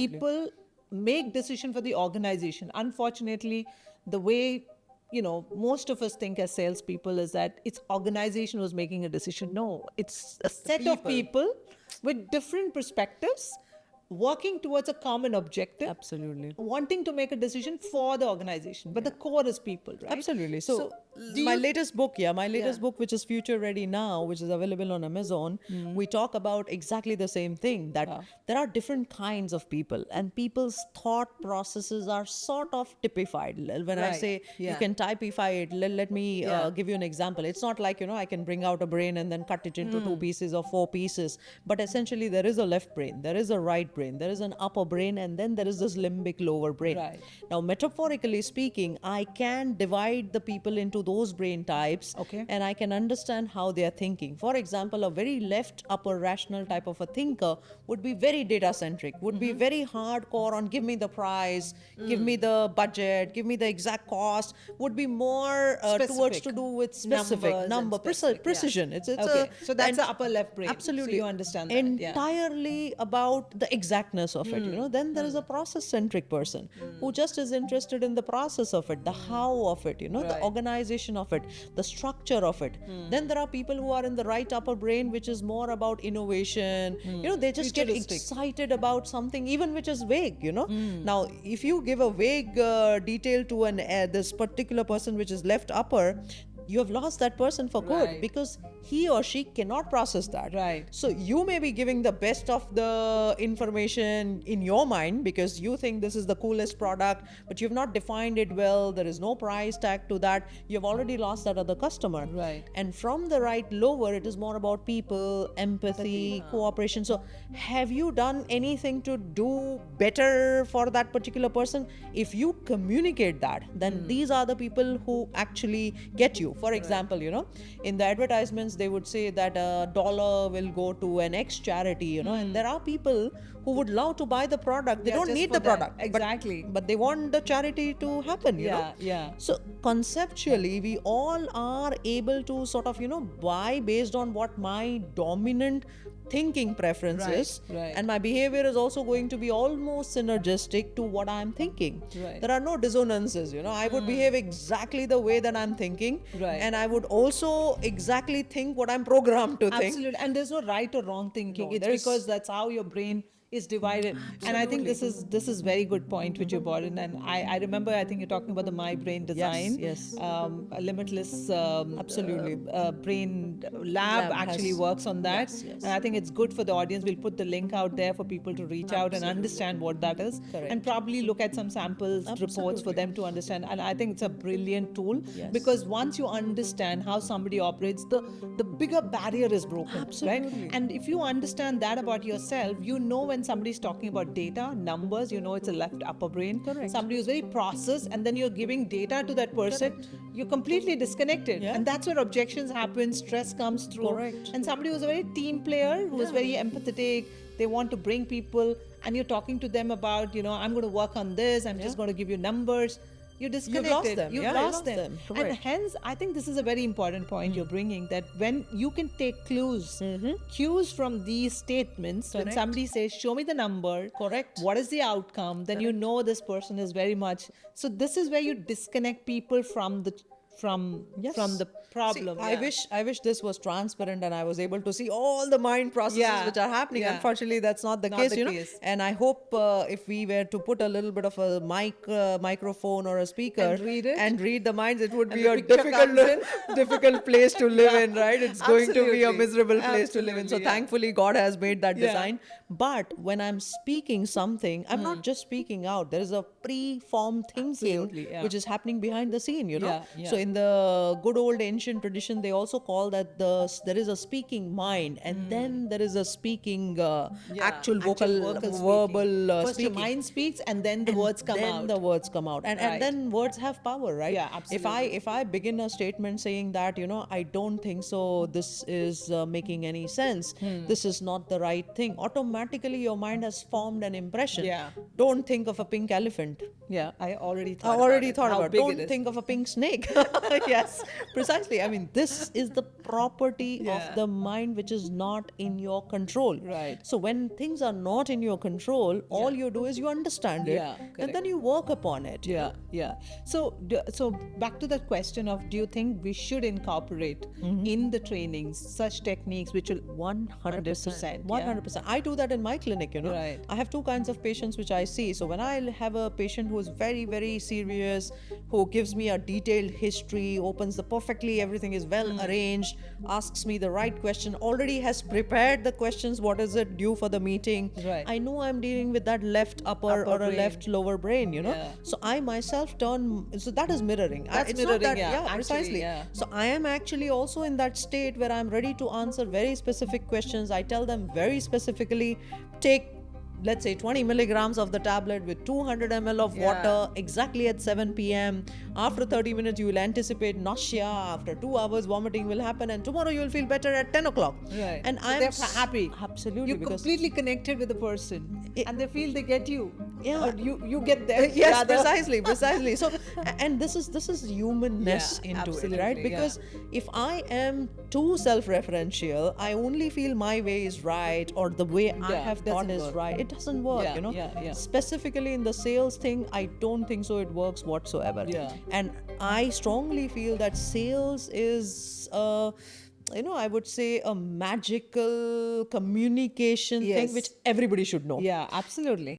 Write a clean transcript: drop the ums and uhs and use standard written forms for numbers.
people make decision for the organization. Unfortunately, the way most of us think as salespeople is that it's organization who's making a decision. No, it's a set of people with different perspectives working towards a common objective. Absolutely. Wanting to make a decision for the organization, but the core is people, right? Absolutely. So do my you- latest book, my latest book, which is Future Ready Now, which is available on Amazon, we talk about exactly the same thing, that there are different kinds of people and people's thought processes are sort of typified. When I Right. say you Yeah. can typify it, let me give you an example. It's not like, I can bring out a brain and then cut it into two pieces or four pieces. But essentially, there is a left brain, there is a right brain, there is an upper brain, and then there is this limbic lower brain. Right. Now, metaphorically speaking, I can divide the people into those brain types, Okay. and I can understand how they are thinking. For example, a very left upper rational type of a thinker would be very data centric, would be very hardcore on give me the price, give me the budget, give me the exact cost, would be more towards Specific. to do with specific Numbers and number, specific, yeah. precision. It's Okay. So that's and- the upper left brain. Absolutely. So you understand that. Yeah. Entirely about the exactness of it. Then there is a process centric person who just is interested in the process of it, the how of it, the Right. organization of it, the structure of it. Then there are people who are in the right upper brain, which is more about innovation. They just get Futuristic. excited about something even which is vague. Now, if you give a vague detail to this particular person which is left upper, you have lost that person for good, Right. because he or she cannot process that. Right. So you may be giving the best of the information in your mind because you think this is the coolest product, but you've not defined it well. There is no price tag to that. You've already lost that other customer. Right. And from the right lower, it is more about people, empathy, cooperation. So have you done anything to do better for that particular person? If you communicate that, then these are the people who actually get you. For example, in the advertisements, they would say that $1 will go to an X charity, and there are people who would love to buy the product. They Yeah, don't just need for the that. product. Exactly. But they want the charity to happen, you know. Yeah, yeah. So conceptually, we all are able to sort of, buy based on what my dominant thinking preference Right, is. right. And my behavior is also going to be almost synergistic to what I'm thinking. Right. There are no dissonances, I would behave exactly the way that I'm thinking. Right. And I would also exactly think what I'm programmed to think. Absolutely. And there's no right or wrong thinking. No, It's there's- because that's how your brain is divided. And I think this is very good point which you brought in. And I remember, I think you're talking about the My Brain design. yes. A limitless Absolutely. brain lab Lab actually has- works on that. Yes, yes. And I think it's good for the audience. We'll put the link out there for people to reach out and understand what that is. Correct. And probably look at some samples, reports for Absolutely. them to understand. And I think it's a brilliant tool Yes. because once you understand how somebody operates, the bigger barrier is broken. Absolutely. Right? And if you understand that about yourself, you know when somebody's talking about data, numbers, it's a left upper brain. Correct. Somebody who's very processed, and then you're giving data to that person, you're completely disconnected. Yeah. And that's where objections happen, stress comes through. Correct. And somebody who's a very team player, who is very empathetic, they want to bring people, and you're talking to them about, I'm going to work on this, I'm just going to give you numbers. You're disconnected. lost them. You've Yeah, you lost lost them. them. And Correct. hence, I think this is a very important point you're bringing, that when you can take cues from these statements, when Correct. somebody says, show me the number, Correct. what is the outcome, then you know this person is very much. So this is where you disconnect people from the Yes. from the problem. See, Yeah. I wish this was transparent and I was able to see all the mind processes Yeah. which are happening. Yeah. Unfortunately, that's not the Not case, the case. And I hope if we were to put a little bit of a microphone or a speaker And read it. and read the minds, it would And be the a picture comes difficult place to live in, right? It's going to be a Absolutely. miserable place to live in. So Absolutely, yeah. thankfully, God has made that Yeah. design. But when I'm speaking something, I'm not just speaking out. There is a pre-formed thinking Absolutely, yeah. which is happening behind the scene, Yeah, yeah. So in the good old ancient tradition, they also call that there is a speaking mind, and then there is a speaking actual vocal verbal First speaking. your mind speaks, and then the words come then out. the words come out, and Right. then words have power, right? Yeah, If I begin a statement saying that I don't think so, this is making any sense, this is not the right thing, automatically your mind has formed an impression. Yeah. Don't think of a pink elephant. Yeah, I already I thought already about thought how about it. big Don't it is. think of a pink snake. Yes, precisely. I mean, this is the property Yeah. of the mind which is not in your control. Right. So when things are not in your control, all you do is you understand it, Yeah, and then you work upon it. Yeah, yeah. So back to the question of, do you think we should incorporate in the trainings such techniques which will 100%? 100%. I do that in my clinic, Right. I have two kinds of patients which I see. So when I have a patient who is very, very serious, who gives me a detailed history, opens the perfectly, everything is well arranged, asks me the right question, already has prepared the questions, what is it due for the meeting. Right. I know I'm dealing with that left upper or a brain. left lower brain, Yeah. So I myself so that is mirroring. That's It's not mirroring, that, yeah, actually, precisely. yeah. So I am actually also in that state where I'm ready to answer very specific questions. I tell them very specifically, take, let's say, 20 milligrams of the tablet with 200 ml of Yeah. water exactly at 7 p.m. After 30 minutes, you will anticipate nausea. After 2 hours, vomiting will happen, and tomorrow you will feel better at 10 o'clock. Right. And So I'm they're happy. Absolutely. You're because completely connected with the person, and they feel they get you. Yeah. Or you get them. Yes, rather. precisely. So, and this is humanness Yeah, into it, absolutely, right? yeah. Because if I am too self-referential, I only feel my way is right or the way I Yeah, have doesn't thought is work. right. It doesn't work, Yeah, yeah. Specifically in the sales thing, I don't think so. It works whatsoever. Yeah. And I strongly feel that sales is. I would say a magical communication thing Yes. which everybody should know. Yeah, absolutely.